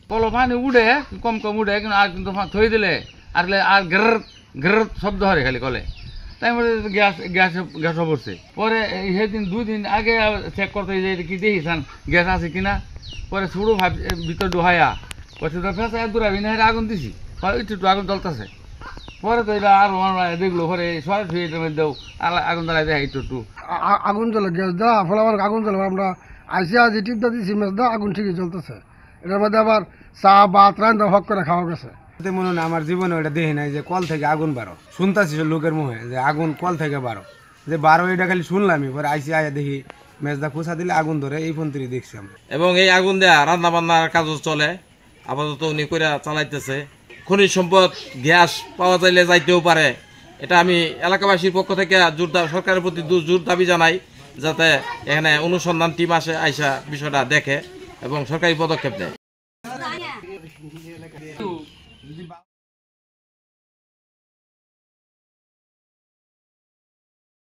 কলো পানি উঠে কম কম উঠে কিন্তু আর কিন্তু থই দিলে আর ঘের শব্দ হরে খালি কলে তাই মধ্যে গ্যাসও পড়ছে পরে সেদিন 2 দিন আগে চেক করতে যে কি দেখিসান গ্যাস আছে কিনা পরে ছোটো ভাব ভিতর ডোহাইয়া পরে তো ফেঁসা দূরাবি না আগুন দিছি পরে একটু আগুন জ্বলতেছে পরে তো এটা আর দেখলো পরে সরাসরি এটার মধ্যেও আগুন জ্বালাই দেয় একটু আগুন জ্বলে গ্যাস দেওয়া ফলে আমার আগুন জ্বলে আমরা আইসিয়া যে টিপটা দিয়েছি মেজ দেওয়া আগুন ঠিকই জ্বলতেছে এটার মধ্যে আবার চা ভাত রান্না হক করে খাওয়া গেছে। মনে হয় আমার জীবনে ওটা দেখি নাই যে কল থেকে আগুন বারো শুনতেছি লোকের মুখে যে আগুন কল থেকে বারো যে বারো এটা খালি শুনলামই পরে আইসি আয়া দেখি মেজদা খুঁচা দিলে আগুন ধরে এই ফোনটি দেখছি আমরা। এবং এই আগুন দেয়া রান্না বান্নার কাজও চলে আপাতত উনি করে চালাইতেছে। খনিজ সম্পদ গ্যাস পাওয়া যাইলে যাইতেও পারে, এটা আমি এলাকাবাসীর পক্ষ থেকে সরকারের প্রতি জোর দাবি জানাই যাতে এখানে অনুসন্ধান টিম আসে আইসা বিষয়টা দেখে এবং সরকারি পদক্ষেপ নেয়।